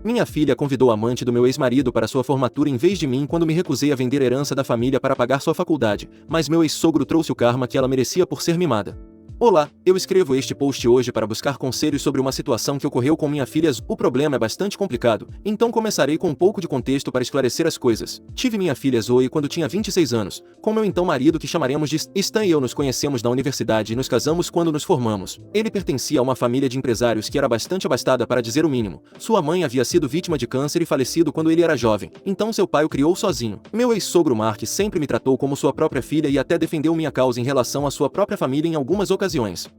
Minha filha convidou a amante do meu ex-marido para sua formatura em vez de mim quando me recusei a vender a herança da família para pagar sua faculdade, mas meu ex-sogro trouxe o karma que ela merecia por ser mimada. Olá, eu escrevo este post hoje para buscar conselhos sobre uma situação que ocorreu com minha filha. O problema é bastante complicado, então começarei com um pouco de contexto para esclarecer as coisas. Tive minha filha Zoe quando tinha 26 anos, com meu então marido que chamaremos de Stan e eu nos conhecemos na universidade e nos casamos quando nos formamos. Ele pertencia a uma família de empresários que era bastante abastada para dizer o mínimo. Sua mãe havia sido vítima de câncer e falecido quando ele era jovem, então seu pai o criou sozinho. Meu ex-sogro Mark sempre me tratou como sua própria filha e até defendeu minha causa em relação à sua própria família em algumas ocasiões.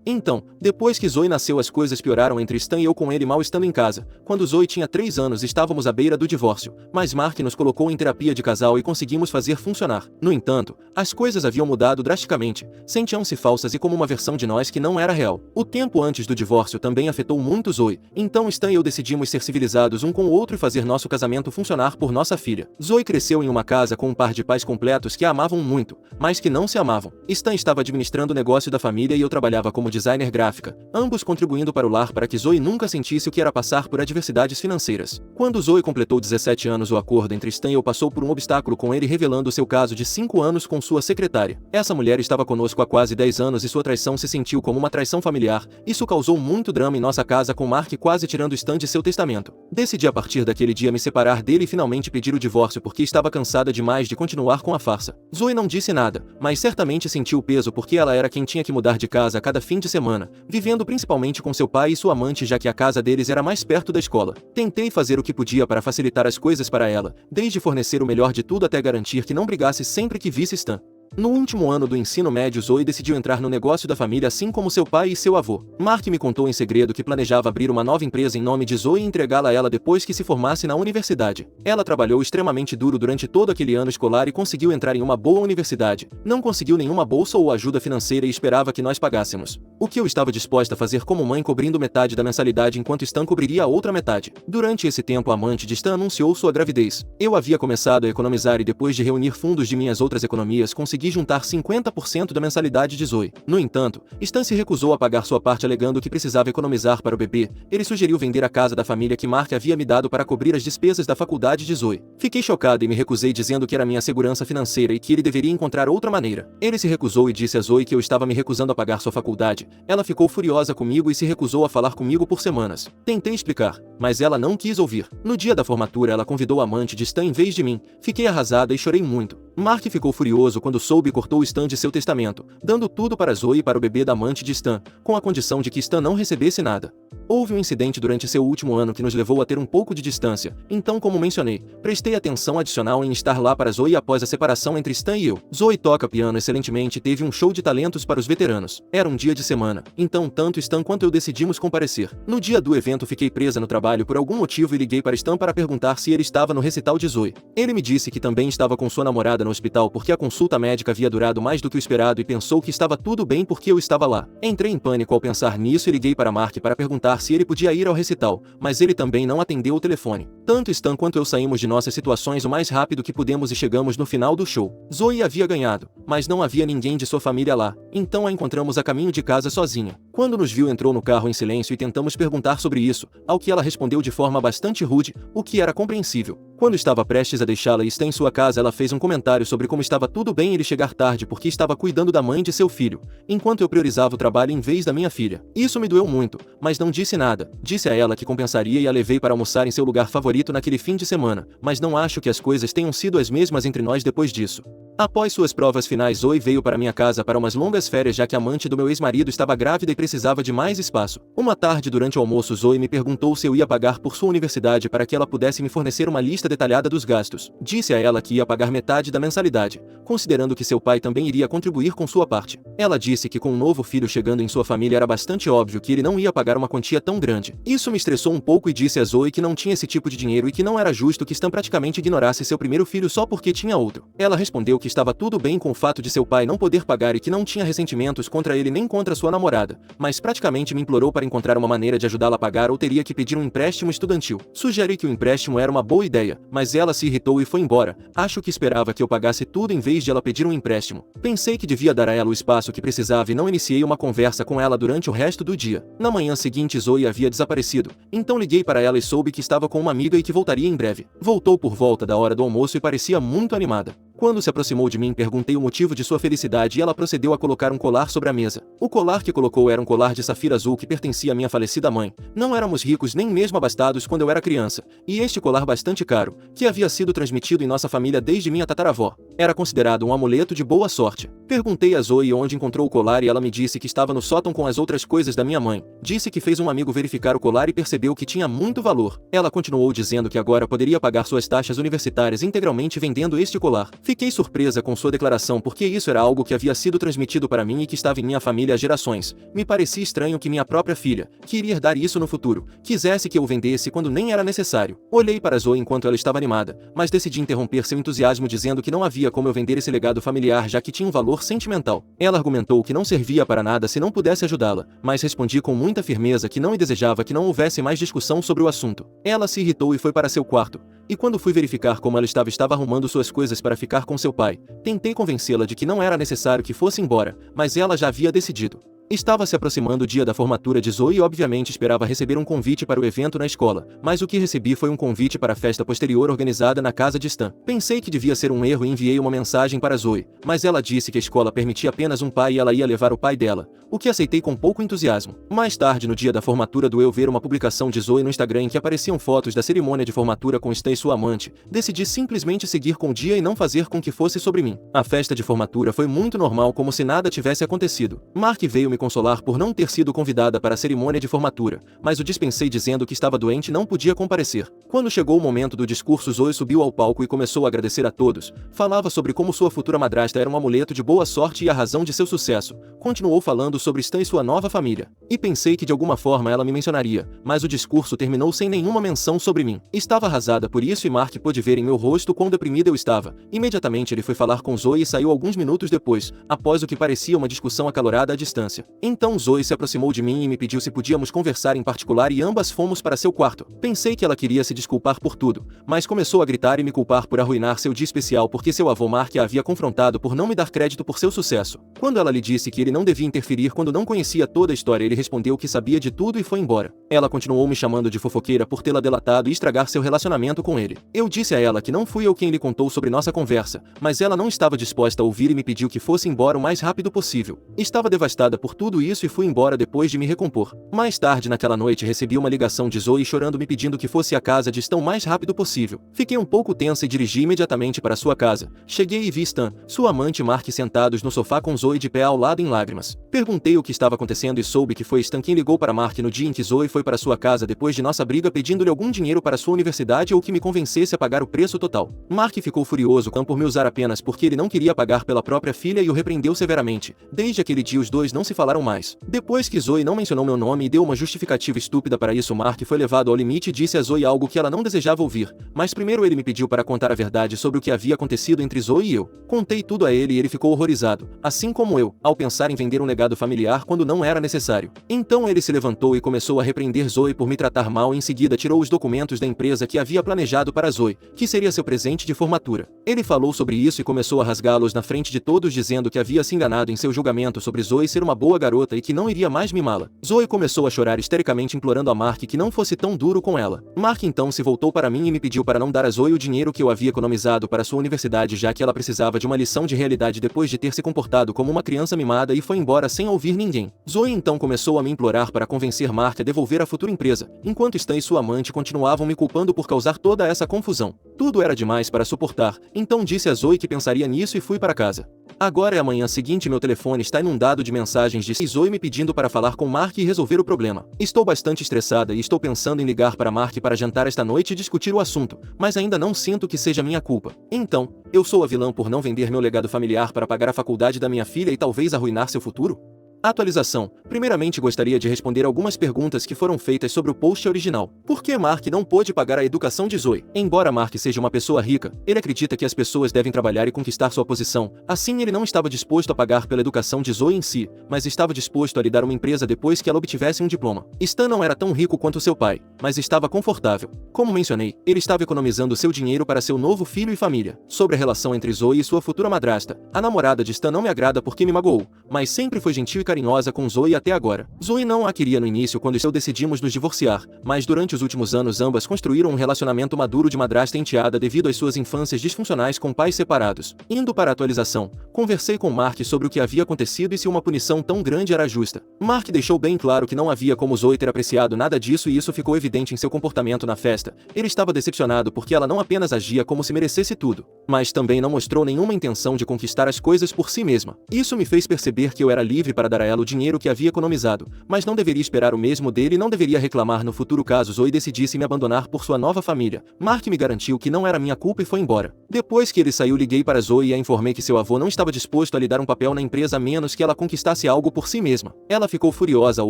Então, depois que Zoe nasceu, as coisas pioraram entre Stan e eu, com ele mal estando em casa. Quando Zoe tinha 3 anos, estávamos à beira do divórcio, mas Mark nos colocou em terapia de casal e conseguimos fazer funcionar. No entanto, as coisas haviam mudado drasticamente. Sentiam-se falsas e como uma versão de nós que não era real. O tempo antes do divórcio também afetou muito Zoe, então Stan e eu decidimos ser civilizados um com o outro e fazer nosso casamento funcionar por nossa filha. Zoe cresceu em uma casa com um par de pais completos que a amavam muito, mas que não se amavam. Stan estava administrando o negócio da família e eu trabalhava como designer gráfica, ambos contribuindo para o lar para que Zoe nunca sentisse o que era passar por adversidades financeiras. Quando Zoe completou 17 anos, o acordo entre Stan e eu passou por um obstáculo, com ele revelando seu caso de 5 anos com sua secretária. Essa mulher estava conosco há quase 10 anos e sua traição se sentiu como uma traição familiar. Isso causou muito drama em nossa casa, com Mark quase tirando Stan de seu testamento. Decidi a partir daquele dia me separar dele e finalmente pedir o divórcio porque estava cansada demais de continuar com a farsa. Zoe não disse nada, mas certamente sentiu o peso porque ela era quem tinha que mudar de casa a cada fim de semana, vivendo principalmente com seu pai e sua amante, já que a casa deles era mais perto da escola. Tentei fazer o que podia para facilitar as coisas para ela, desde fornecer o melhor de tudo até garantir que não brigasse sempre que visse Stan. No último ano do ensino médio, Zoe decidiu entrar no negócio da família, assim como seu pai e seu avô. Mark me contou em segredo que planejava abrir uma nova empresa em nome de Zoe e entregá-la a ela depois que se formasse na universidade. Ela trabalhou extremamente duro durante todo aquele ano escolar e conseguiu entrar em uma boa universidade. Não conseguiu nenhuma bolsa ou ajuda financeira e esperava que nós pagássemos. O que eu estava disposta a fazer como mãe, cobrindo metade da mensalidade enquanto Stan cobriria a outra metade. Durante esse tempo, a amante de Stan anunciou sua gravidez. Eu havia começado a economizar e, depois de reunir fundos de minhas outras economias, consegui juntar 50% da mensalidade de Zoe. No entanto, Stan se recusou a pagar sua parte, alegando que precisava economizar para o bebê. Ele sugeriu vender a casa da família que Mark havia me dado para cobrir as despesas da faculdade de Zoe. Fiquei chocada e me recusei, dizendo que era minha segurança financeira e que ele deveria encontrar outra maneira. Ele se recusou e disse a Zoe que eu estava me recusando a pagar sua faculdade. Ela ficou furiosa comigo e se recusou a falar comigo por semanas. Tentei explicar, mas ela não quis ouvir. No dia da formatura, ela convidou a amante de Stan em vez de mim. Fiquei arrasada e chorei muito. Mark ficou furioso quando soube e cortou Stan de seu testamento, dando tudo para Zoe e para o bebê da amante de Stan, com a condição de que Stan não recebesse nada. Houve um incidente durante seu último ano que nos levou a ter um pouco de distância, então, como mencionei, prestei atenção adicional em estar lá para Zoe após a separação entre Stan e eu. Zoe toca piano excelentemente e teve um show de talentos para os veteranos. Era um dia de semana, então tanto Stan quanto eu decidimos comparecer. No dia do evento, fiquei presa no trabalho por algum motivo e liguei para Stan para perguntar se ele estava no recital de Zoe. Ele me disse que também estava com sua namorada no hospital porque a consulta médica havia durado mais do que o esperado e pensou que estava tudo bem porque eu estava lá. Entrei em pânico ao pensar nisso e liguei para Mark para perguntar se ele podia ir ao recital, mas ele também não atendeu o telefone. Tanto Stan quanto eu saímos de nossas situações o mais rápido que pudemos e chegamos no final do show. Zoe havia ganhado, mas não havia ninguém de sua família lá, então a encontramos a caminho de casa sozinha. Quando nos viu, entrou no carro em silêncio e tentamos perguntar sobre isso, ao que ela respondeu de forma bastante rude, o que era compreensível. Quando estava prestes a deixá-la e estar em sua casa, ela fez um comentário sobre como estava tudo bem ele chegar tarde porque estava cuidando da mãe de seu filho, enquanto eu priorizava o trabalho em vez da minha filha. Isso me doeu muito, mas não disse nada. Disse a ela que compensaria e a levei para almoçar em seu lugar favorito naquele fim de semana, mas não acho que as coisas tenham sido as mesmas entre nós depois disso. Após suas provas finais, Zoe veio para minha casa para umas longas férias, já que a amante do meu ex-marido estava grávida e precisava de mais espaço. Uma tarde, durante o almoço, Zoe me perguntou se eu ia pagar por sua universidade para que ela pudesse me fornecer uma lista detalhada dos gastos. Disse a ela que ia pagar metade da mensalidade, considerando que seu pai também iria contribuir com sua parte. Ela disse que com um novo filho chegando em sua família era bastante óbvio que ele não ia pagar uma quantia tão grande. Isso me estressou um pouco e disse a Zoe que não tinha esse tipo de dinheiro e que não era justo que Stan praticamente ignorasse seu primeiro filho só porque tinha outro. Ela respondeu que estava tudo bem com o fato de seu pai não poder pagar e que não tinha ressentimentos contra ele nem contra sua namorada, mas praticamente me implorou para encontrar uma maneira de ajudá-la a pagar ou teria que pedir um empréstimo estudantil. Sugeri que o empréstimo era uma boa ideia, mas ela se irritou e foi embora. Acho que esperava que eu pagasse tudo em vez de ela pedir um empréstimo. Pensei que devia dar a ela o espaço que precisava e não iniciei uma conversa com ela durante o resto do dia. Na manhã seguinte Zoe havia desaparecido, então liguei para ela e soube que estava com uma amiga e que voltaria em breve. Voltou por volta da hora do almoço e parecia muito animada. Quando se aproximou de mim, perguntei o motivo de sua felicidade e ela procedeu a colocar um colar sobre a mesa. O colar que colocou era um colar de safira azul que pertencia à minha falecida mãe. Não éramos ricos nem mesmo abastados quando eu era criança, e este colar bastante caro, que havia sido transmitido em nossa família desde minha tataravó, era considerado um amuleto de boa sorte. Perguntei a Zoe onde encontrou o colar e ela me disse que estava no sótão com as outras coisas da minha mãe. Disse que fez um amigo verificar o colar e percebeu que tinha muito valor. Ela continuou dizendo que agora poderia pagar suas taxas universitárias integralmente vendendo este colar. Fiquei surpresa com sua declaração porque isso era algo que havia sido transmitido para mim e que estava em minha família há gerações. Me parecia estranho que minha própria filha, que iria herdar isso no futuro, quisesse que eu o vendesse quando nem era necessário. Olhei para Zoe enquanto ela estava animada, mas decidi interromper seu entusiasmo dizendo que não havia como eu vender esse legado familiar já que tinha um valor sentimental. Ela argumentou que não servia para nada se não pudesse ajudá-la, mas respondi com muita firmeza que não e desejava que não houvesse mais discussão sobre o assunto. Ela se irritou e foi para seu quarto. E quando fui verificar como ela estava arrumando suas coisas para ficar com seu pai. Tentei convencê-la de que não era necessário que fosse embora, mas ela já havia decidido. Estava se aproximando o dia da formatura de Zoe e obviamente esperava receber um convite para o evento na escola, mas o que recebi foi um convite para a festa posterior organizada na casa de Stan. Pensei que devia ser um erro e enviei uma mensagem para Zoe, mas ela disse que a escola permitia apenas um pai e ela ia levar o pai dela, o que aceitei com pouco entusiasmo. Mais tarde no dia da formatura doeu ver uma publicação de Zoe no Instagram em que apareciam fotos da cerimônia de formatura com Stan e sua amante. Decidi simplesmente seguir com o dia e não fazer com que fosse sobre mim. A festa de formatura foi muito normal como se nada tivesse acontecido. Mark veio me consolar por não ter sido convidada para a cerimônia de formatura, mas o dispensei dizendo que estava doente e não podia comparecer. Quando chegou o momento do discurso, Zoe subiu ao palco e começou a agradecer a todos. Falava sobre como sua futura madrasta era um amuleto de boa sorte e a razão de seu sucesso. Continuou falando sobre Stan e sua nova família. E pensei que de alguma forma ela me mencionaria, mas o discurso terminou sem nenhuma menção sobre mim. Estava arrasada por isso e Mark pôde ver em meu rosto quão deprimida eu estava. Imediatamente ele foi falar com Zoe e saiu alguns minutos depois, após o que parecia uma discussão acalorada à distância. Então Zoe se aproximou de mim e me pediu se podíamos conversar em particular e ambas fomos para seu quarto. Pensei que ela queria se desculpar por tudo, mas começou a gritar e me culpar por arruinar seu dia especial porque seu avô Mark a havia confrontado por não me dar crédito por seu sucesso. Quando ela lhe disse que ele não devia interferir quando não conhecia toda a história, ele respondeu que sabia de tudo e foi embora. Ela continuou me chamando de fofoqueira por tê-la delatado e estragar seu relacionamento com ele. Eu disse a ela que não fui eu quem lhe contou sobre nossa conversa, mas ela não estava disposta a ouvir e me pediu que fosse embora o mais rápido possível. Estava devastada por tudo isso e fui embora depois de me recompor. Mais tarde naquela noite recebi uma ligação de Zoe chorando me pedindo que fosse à casa de Stan o mais rápido possível. Fiquei um pouco tensa e dirigi imediatamente para sua casa. Cheguei e vi Stan, sua amante e Mark sentados no sofá com Zoe de pé ao lado em lágrimas. Perguntei o que estava acontecendo e soube que foi Stan quem ligou para Mark no dia em que Zoe foi para sua casa depois de nossa briga pedindo-lhe algum dinheiro para sua universidade ou que me convencesse a pagar o preço total. Mark ficou furioso por me usar apenas porque ele não queria pagar pela própria filha e o repreendeu severamente. Desde aquele dia os dois não se falaram mais. Depois que Zoe não mencionou meu nome e deu uma justificativa estúpida para isso, Mark foi levado ao limite e disse a Zoe algo que ela não desejava ouvir, mas primeiro ele me pediu para contar a verdade sobre o que havia acontecido entre Zoe e eu. Contei tudo a ele e ele ficou horrorizado, assim como eu, ao pensar em vender um legado familiar quando não era necessário. Então ele se levantou e começou a repreender Zoe por me tratar mal e em seguida tirou os documentos da empresa que havia planejado para Zoe, que seria seu presente de formatura. Ele falou sobre isso e começou a rasgá-los na frente de todos dizendo que havia se enganado em seu julgamento sobre Zoe ser uma boa garota e que não iria mais mimá-la. Zoe começou a chorar histericamente implorando a Mark que não fosse tão duro com ela. Mark então se voltou para mim e me pediu para não dar a Zoe o dinheiro que eu havia economizado para sua universidade já que ela precisava de uma lição de realidade depois de ter se comportado como uma criança mimada e foi embora sem ouvir ninguém. Zoe então começou a me implorar para convencer Mark a devolver a futura empresa, enquanto Stan e sua amante continuavam me culpando por causar toda essa confusão. Tudo era demais para suportar, então disse a Zoe que pensaria nisso e fui para casa. Agora é a manhã seguinte, meu telefone está inundado de mensagens de Zoe me pedindo para falar com Mark e resolver o problema. Estou bastante estressada e estou pensando em ligar para Mark para jantar esta noite e discutir o assunto, mas ainda não sinto que seja minha culpa. Então, eu sou a vilã por não vender meu legado familiar para pagar a faculdade da minha filha e talvez arruinar seu futuro? Atualização. Primeiramente gostaria de responder algumas perguntas que foram feitas sobre o post original. Por que Mark não pôde pagar a educação de Zoe? Embora Mark seja uma pessoa rica, ele acredita que as pessoas devem trabalhar e conquistar sua posição. Assim, ele não estava disposto a pagar pela educação de Zoe em si, mas estava disposto a lhe dar uma empresa depois que ela obtivesse um diploma. Stan não era tão rico quanto seu pai, mas estava confortável. Como mencionei, ele estava economizando seu dinheiro para seu novo filho e família. Sobre a relação entre Zoe e sua futura madrasta, a namorada de Stan não me agrada porque me magoou, mas sempre foi gentil e carinhosa com Zoe até agora. Zoe não a queria no início quando eu decidimos nos divorciar, mas durante os últimos anos ambas construíram um relacionamento maduro de madrasta e enteada devido às suas infâncias disfuncionais com pais separados. Indo para a atualização, conversei com Mark sobre o que havia acontecido e se uma punição tão grande era justa. Mark deixou bem claro que não havia como Zoe ter apreciado nada disso e isso ficou evidente em seu comportamento na festa. Ele estava decepcionado porque ela não apenas agia como se merecesse tudo, mas também não mostrou nenhuma intenção de conquistar as coisas por si mesma. Isso me fez perceber que eu era livre para dar a ela o dinheiro que havia economizado, mas não deveria esperar o mesmo dele e não deveria reclamar no futuro caso Zoe decidisse me abandonar por sua nova família. Mark me garantiu que não era minha culpa e foi embora. Depois que ele saiu, liguei para Zoe e a informei que seu avô não estava disposto a lhe dar um papel na empresa a menos que ela conquistasse algo por si mesma. Ela ficou furiosa ao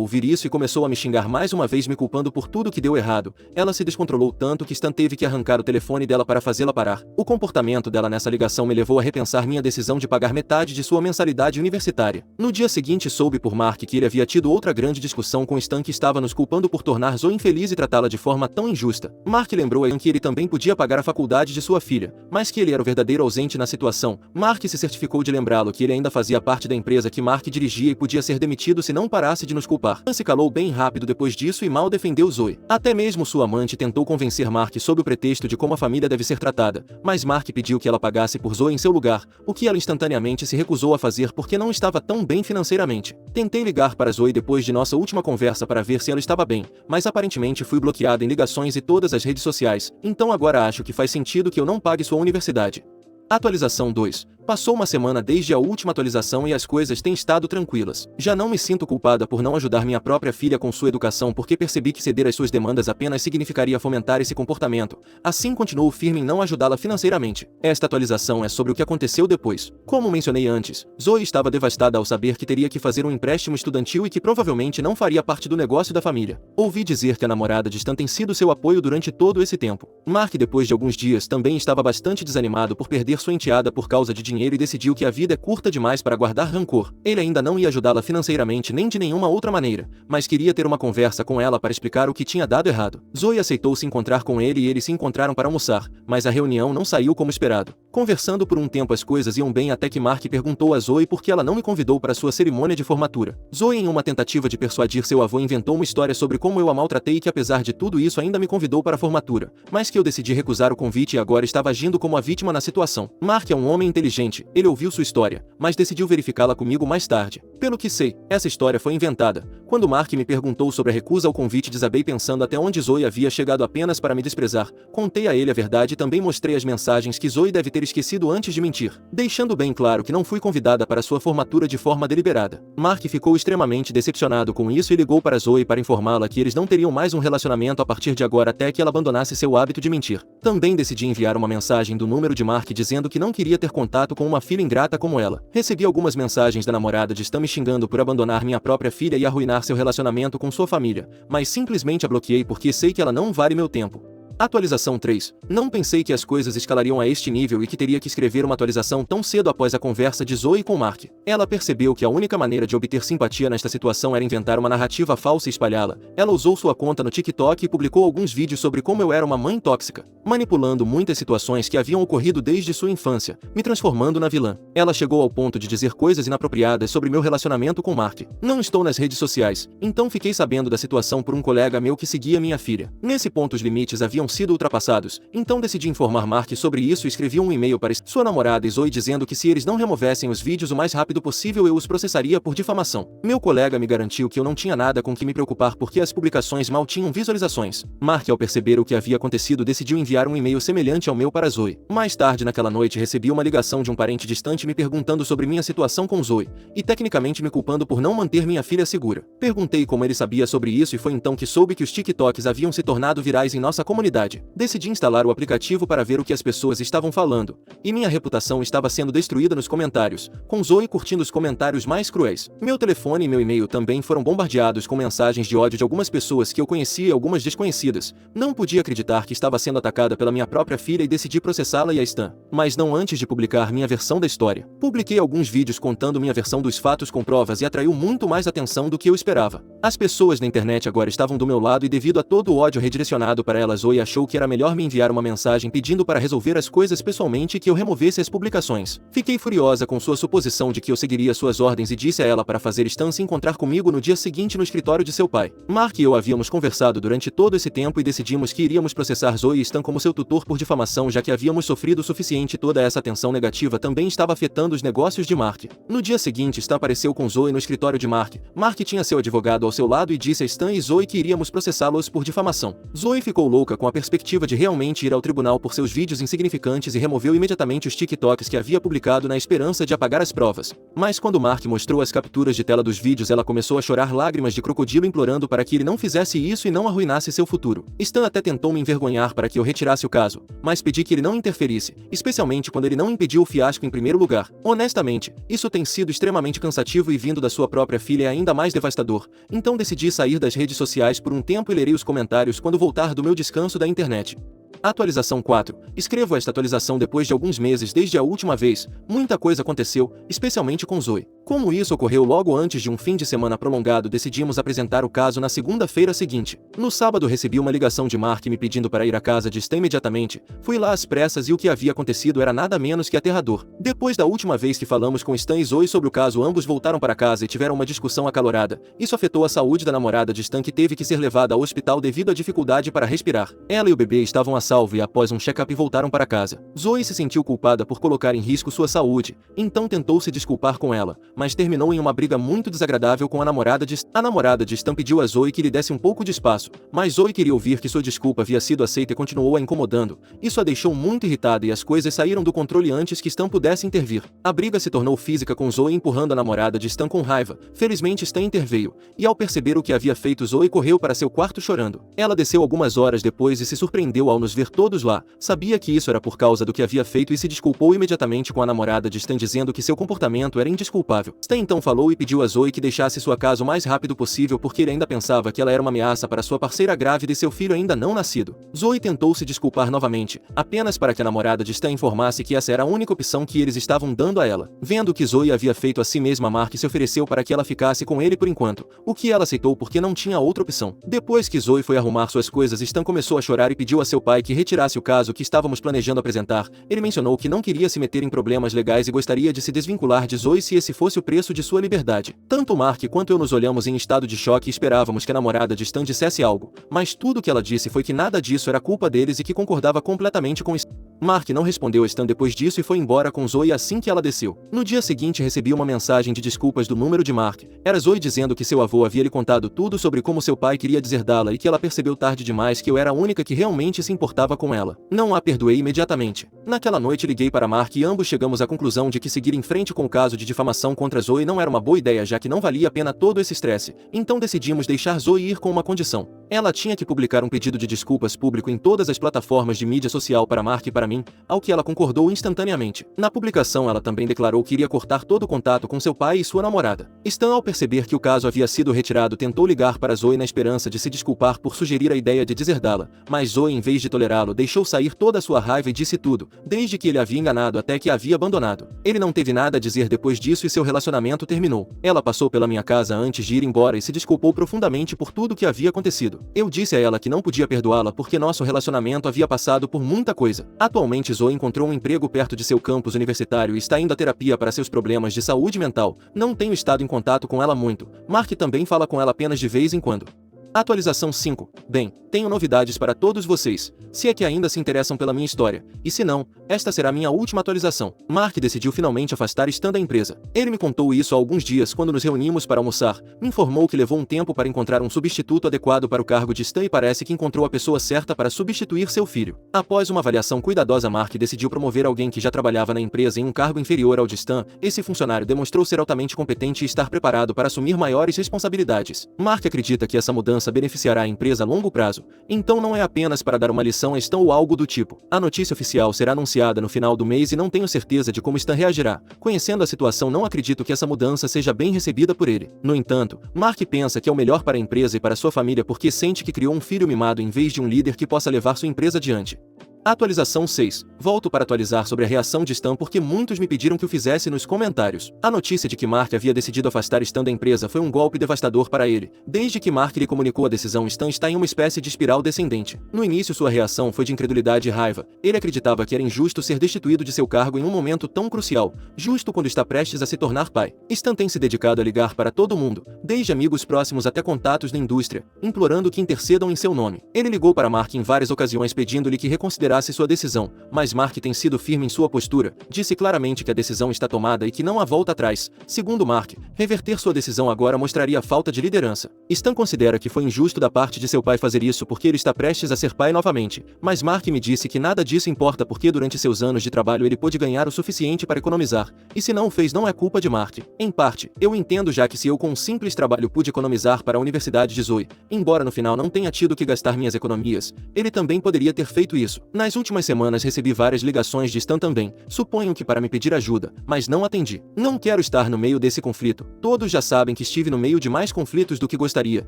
ouvir isso e começou a me xingar mais uma vez, me culpando por tudo que deu errado. Ela se descontrolou tanto que Stan teve que arrancar o telefone dela para fazê-la parar. O comportamento dela nessa ligação me levou a repensar minha decisão de pagar metade de sua mensalidade universitária. No dia seguinte soube por Mark que ele havia tido outra grande discussão com Stan, que estava nos culpando por tornar Zoe infeliz e tratá-la de forma tão injusta. Mark lembrou a Ian que ele também podia pagar a faculdade de sua filha, mas que ele era o verdadeiro ausente na situação. Mark se certificou de lembrá-lo que ele ainda fazia parte da empresa que Mark dirigia e podia ser demitido se não parasse de nos culpar. Ian se calou bem rápido depois disso e mal defendeu Zoe. Até mesmo sua amante tentou convencer Mark sob o pretexto de como a família deve ser tratada, mas Mark pediu que ela pagasse por Zoe em seu lugar, o que ela instantaneamente se recusou a fazer porque não estava tão bem financeiramente. Tentei ligar para Zoe depois de nossa última conversa para ver se ela estava bem, mas aparentemente fui bloqueado em ligações e todas as redes sociais, então agora acho que faz sentido que eu não pague sua universidade. Atualização 2. Passou uma semana desde a última atualização e as coisas têm estado tranquilas. Já não me sinto culpada por não ajudar minha própria filha com sua educação porque percebi que ceder às suas demandas apenas significaria fomentar esse comportamento. Assim continuo firme em não ajudá-la financeiramente. Esta atualização é sobre o que aconteceu depois. Como mencionei antes, Zoe estava devastada ao saber que teria que fazer um empréstimo estudantil e que provavelmente não faria parte do negócio da família. Ouvi dizer que a namorada de Stan tem sido seu apoio durante todo esse tempo. Mark, depois de alguns dias, também estava bastante desanimado por perder sua enteada por causa de dinheiro e decidiu que a vida é curta demais para guardar rancor. Ele ainda não ia ajudá-la financeiramente nem de nenhuma outra maneira, mas queria ter uma conversa com ela para explicar o que tinha dado errado. Zoe aceitou se encontrar com ele e eles se encontraram para almoçar, mas a reunião não saiu como esperado. Conversando por um tempo as coisas iam bem até que Mark perguntou a Zoe por que ela não me convidou para sua cerimônia de formatura. Zoe, em uma tentativa de persuadir seu avô, inventou uma história sobre como eu a maltratei e que apesar de tudo isso ainda me convidou para a formatura, mas que eu decidi recusar o convite e agora estava agindo como a vítima na situação. Mark é um homem inteligente, ele ouviu sua história, mas decidiu verificá-la comigo mais tarde. Pelo que sei, essa história foi inventada. Quando Mark me perguntou sobre a recusa ao convite, desabei pensando até onde Zoe havia chegado apenas para me desprezar. Contei a ele a verdade e também mostrei as mensagens que Zoe deve ter esquecido antes de mentir, deixando bem claro que não fui convidada para sua formatura de forma deliberada. Mark ficou extremamente decepcionado com isso e ligou para Zoe para informá-la que eles não teriam mais um relacionamento a partir de agora até que ela abandonasse seu hábito de mentir. Também decidi enviar uma mensagem do número de Mark dizendo que não queria ter contato com uma filha ingrata como ela. Recebi algumas mensagens da namorada de Stan me xingando por abandonar minha própria filha e arruinar seu relacionamento com sua família, mas simplesmente a bloqueei porque sei que ela não vale meu tempo. Atualização 3. Não pensei que as coisas escalariam a este nível e que teria que escrever uma atualização tão cedo após a conversa de Zoe com Mark. Ela percebeu que a única maneira de obter simpatia nesta situação era inventar uma narrativa falsa e espalhá-la. Ela usou sua conta no TikTok e publicou alguns vídeos sobre como eu era uma mãe tóxica, manipulando muitas situações que haviam ocorrido desde sua infância, me transformando na vilã. Ela chegou ao ponto de dizer coisas inapropriadas sobre meu relacionamento com Mark. Não estou nas redes sociais, então fiquei sabendo da situação por um colega meu que seguia minha filha. Nesse ponto os limites haviam sido ultrapassados, então decidi informar Mark sobre isso e escrevi um e-mail para sua namorada Zoe dizendo que se eles não removessem os vídeos o mais rápido possível eu os processaria por difamação. Meu colega me garantiu que eu não tinha nada com que me preocupar porque as publicações mal tinham visualizações. Mark, ao perceber o que havia acontecido, decidiu enviar enviar um e-mail semelhante ao meu para Zoe. Mais tarde naquela noite recebi uma ligação de um parente distante me perguntando sobre minha situação com Zoe, e tecnicamente me culpando por não manter minha filha segura. Perguntei como ele sabia sobre isso e foi então que soube que os TikToks haviam se tornado virais em nossa comunidade. Decidi instalar o aplicativo para ver o que as pessoas estavam falando, e minha reputação estava sendo destruída nos comentários, com Zoe curtindo os comentários mais cruéis. Meu telefone e meu e-mail também foram bombardeados com mensagens de ódio de algumas pessoas que eu conhecia e algumas desconhecidas. Não podia acreditar que estava sendo atacada pela minha própria filha e decidi processá-la e a Stan. Mas não antes de publicar minha versão da história. Publiquei alguns vídeos contando minha versão dos fatos com provas e atraiu muito mais atenção do que eu esperava. As pessoas na internet agora estavam do meu lado e devido a todo o ódio redirecionado para elas, Zoe achou que era melhor me enviar uma mensagem pedindo para resolver as coisas pessoalmente e que eu removesse as publicações. Fiquei furiosa com sua suposição de que eu seguiria suas ordens e disse a ela para fazer Stan se encontrar comigo no dia seguinte no escritório de seu pai. Mark e eu havíamos conversado durante todo esse tempo e decidimos que iríamos processar Zoe e Stan como seu tutor por difamação, já que havíamos sofrido o suficiente. Toda essa atenção negativa também estava afetando os negócios de Mark. No dia seguinte, Stan apareceu com Zoe no escritório de Mark. Mark tinha seu advogado ao seu lado e disse a Stan e Zoe que iríamos processá-los por difamação. Zoe ficou louca com a perspectiva de realmente ir ao tribunal por seus vídeos insignificantes e removeu imediatamente os TikToks que havia publicado na esperança de apagar as provas. Mas quando Mark mostrou as capturas de tela dos vídeos, ela começou a chorar lágrimas de crocodilo implorando para que ele não fizesse isso e não arruinasse seu futuro. Stan até tentou me envergonhar para que eu retirasse o caso, mas pedi que ele não interferisse, especialmente quando ele não impediu o fiasco em primeiro lugar. Honestamente, isso tem sido extremamente cansativo e vindo da sua própria filha é ainda mais devastador, então decidi sair das redes sociais por um tempo e lerei os comentários quando voltar do meu descanso da internet. Atualização 4. Escrevo esta atualização depois de alguns meses desde a última vez. Muita coisa aconteceu, especialmente com Zoe. Como isso ocorreu logo antes de um fim de semana prolongado, decidimos apresentar o caso na segunda-feira seguinte. No sábado recebi uma ligação de Mark me pedindo para ir à casa de Stan imediatamente. Fui lá às pressas e o que havia acontecido era nada menos que aterrador. Depois da última vez que falamos com Stan e Zoe sobre o caso, ambos voltaram para casa e tiveram uma discussão acalorada. Isso afetou a saúde da namorada de Stan, que teve que ser levada ao hospital devido à dificuldade para respirar. Ela e o bebê estavam a salvo e após um check-up voltaram para casa. Zoe se sentiu culpada por colocar em risco sua saúde, então tentou se desculpar com ela, mas terminou em uma briga muito desagradável com a namorada de Stan. A namorada de Stan pediu a Zoe que lhe desse um pouco de espaço, mas Zoe queria ouvir que sua desculpa havia sido aceita e continuou a incomodando. Isso a deixou muito irritada e as coisas saíram do controle antes que Stan pudesse intervir. A briga se tornou física, com Zoe empurrando a namorada de Stan com raiva. Felizmente Stan interveio, e ao perceber o que havia feito, Zoe correu para seu quarto chorando. Ela desceu algumas horas depois e se surpreendeu ao nos ver todos lá. Sabia que isso era por causa do que havia feito e se desculpou imediatamente com a namorada de Stan, dizendo que seu comportamento era indesculpável. Stan então falou e pediu a Zoe que deixasse sua casa o mais rápido possível porque ele ainda pensava que ela era uma ameaça para sua parceira grávida e seu filho ainda não nascido. Zoe tentou se desculpar novamente, apenas para que a namorada de Stan informasse que essa era a única opção que eles estavam dando a ela. Vendo que Zoe havia feito a si mesma, Mark se ofereceu para que ela ficasse com ele por enquanto, o que ela aceitou porque não tinha outra opção. Depois que Zoe foi arrumar suas coisas, Stan começou a chorar e pediu a seu pai que retirasse o caso que estávamos planejando apresentar. Ele mencionou que não queria se meter em problemas legais e gostaria de se desvincular de Zoe se esse fosse o preço de sua liberdade. Tanto Mark quanto eu nos olhamos em estado de choque e esperávamos que a namorada de Stan dissesse algo, mas tudo o que ela disse foi que nada disso era culpa deles e que concordava completamente com Stan. Mark não respondeu a Stan depois disso e foi embora com Zoe assim que ela desceu. No dia seguinte recebi uma mensagem de desculpas do número de Mark. Era Zoe dizendo que seu avô havia lhe contado tudo sobre como seu pai queria deserdá-la e que ela percebeu tarde demais que eu era a única que realmente se importava com ela. Não a perdoei imediatamente. Naquela noite liguei para Mark e ambos chegamos à conclusão de que seguir em frente com o caso de difamação contra Zoe não era uma boa ideia, já que não valia a pena todo esse estresse. Então decidimos deixar Zoe ir com uma condição. Ela tinha que publicar um pedido de desculpas público em todas as plataformas de mídia social para Mark e para mim, ao que ela concordou instantaneamente. Na publicação ela também declarou que iria cortar todo o contato com seu pai e sua namorada. Stan, ao perceber que o caso havia sido retirado, tentou ligar para Zoe na esperança de se desculpar por sugerir a ideia de deserdá-la, mas Zoe, em vez de tolerá-lo, deixou sair toda a sua raiva e disse tudo, desde que ele havia enganado até que a havia abandonado. Ele não teve nada a dizer depois disso e seu relacionamento terminou. Ela passou pela minha casa antes de ir embora e se desculpou profundamente por tudo o que havia acontecido. Eu disse a ela que não podia perdoá-la porque nosso relacionamento havia passado por muita coisa. Atualmente Zoe encontrou um emprego perto de seu campus universitário e está indo à terapia para seus problemas de saúde mental. Não tenho estado em contato com ela muito. Mark também fala com ela apenas de vez em quando. Atualização 5. Bem, tenho novidades para todos vocês, se é que ainda se interessam pela minha história, e se não, esta será minha última atualização. Mark decidiu finalmente afastar Stan da empresa. Ele me contou isso há alguns dias quando nos reunimos para almoçar, me informou que levou um tempo para encontrar um substituto adequado para o cargo de Stan e parece que encontrou a pessoa certa para substituir seu filho. Após uma avaliação cuidadosa, Mark decidiu promover alguém que já trabalhava na empresa em um cargo inferior ao de Stan. Esse funcionário demonstrou ser altamente competente e estar preparado para assumir maiores responsabilidades. Mark acredita que essa mudança beneficiará a empresa a longo prazo, então não é apenas para dar uma lição a Stan ou algo do tipo. A notícia oficial será anunciada no final do mês e não tenho certeza de como Stan reagirá. Conhecendo a situação, não acredito que essa mudança seja bem recebida por ele. No entanto, Mark pensa que é o melhor para a empresa e para sua família porque sente que criou um filho mimado em vez de um líder que possa levar sua empresa adiante. Atualização 6. Volto para atualizar sobre a reação de Stan porque muitos me pediram que o fizesse nos comentários. A notícia de que Mark havia decidido afastar Stan da empresa foi um golpe devastador para ele. Desde que Mark lhe comunicou a decisão, Stan está em uma espécie de espiral descendente. No início, sua reação foi de incredulidade e raiva. Ele acreditava que era injusto ser destituído de seu cargo em um momento tão crucial, justo quando está prestes a se tornar pai. Stan tem se dedicado a ligar para todo mundo, desde amigos próximos até contatos da indústria, implorando que intercedam em seu nome. Ele ligou para Mark em várias ocasiões pedindo-lhe que reconsiderasse sua decisão, mas Mark tem sido firme em sua postura, disse claramente que a decisão está tomada e que não há volta atrás. Segundo Mark, reverter sua decisão agora mostraria a falta de liderança. Stan considera que foi injusto da parte de seu pai fazer isso porque ele está prestes a ser pai novamente, mas Mark me disse que nada disso importa porque durante seus anos de trabalho ele pôde ganhar o suficiente para economizar, e se não o fez não é culpa de Mark. Em parte, eu entendo já que se eu com um simples trabalho pude economizar para a universidade de Zoe, embora no final não tenha tido que gastar minhas economias, ele também poderia ter feito isso. Nas últimas semanas recebi várias ligações de Stan também, suponho que para me pedir ajuda, mas não atendi. Não quero estar no meio desse conflito. Todos já sabem que estive no meio de mais conflitos do que gostaria,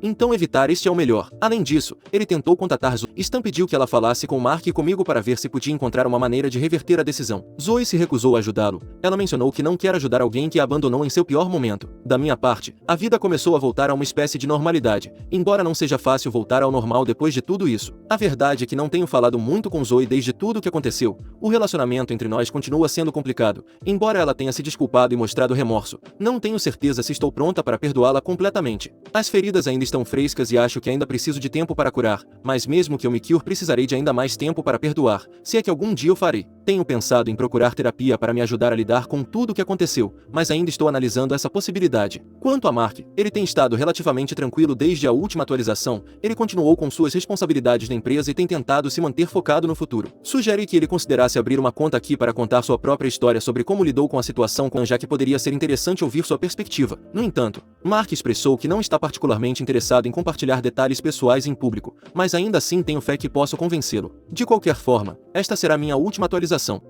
então evitar este é o melhor. Além disso, ele tentou contatar Zoe. Stan pediu que ela falasse com Mark e comigo para ver se podia encontrar uma maneira de reverter a decisão. Zoe se recusou a ajudá-lo. Ela mencionou que não quer ajudar alguém que a abandonou em seu pior momento. Da minha parte, a vida começou a voltar a uma espécie de normalidade, embora não seja fácil voltar ao normal depois de tudo isso. A verdade é que não tenho falado muito com Zoe desde tudo o que aconteceu. O relacionamento entre nós continua sendo complicado, embora ela tenha se desculpado e mostrado remorso. Não tenho certeza se estou pronta para perdoá-la completamente. As feridas ainda estão frescas e acho que ainda preciso de tempo para curar, mas mesmo que eu me cure, precisarei de ainda mais tempo para perdoar, se é que algum dia eu farei. Tenho pensado em procurar terapia para me ajudar a lidar com tudo o que aconteceu, mas ainda estou analisando essa possibilidade. Quanto a Mark, ele tem estado relativamente tranquilo desde a última atualização. Ele continuou com suas responsabilidades na empresa e tem tentado se manter focado no futuro. Sugere que ele considerasse abrir uma conta aqui para contar sua própria história sobre como lidou com a situação, já que poderia ser interessante ouvir sua perspectiva. No entanto, Mark expressou que não está particularmente interessado em compartilhar detalhes pessoais em público, mas ainda assim tenho fé que posso convencê-lo. De qualquer forma, esta será minha última atualização.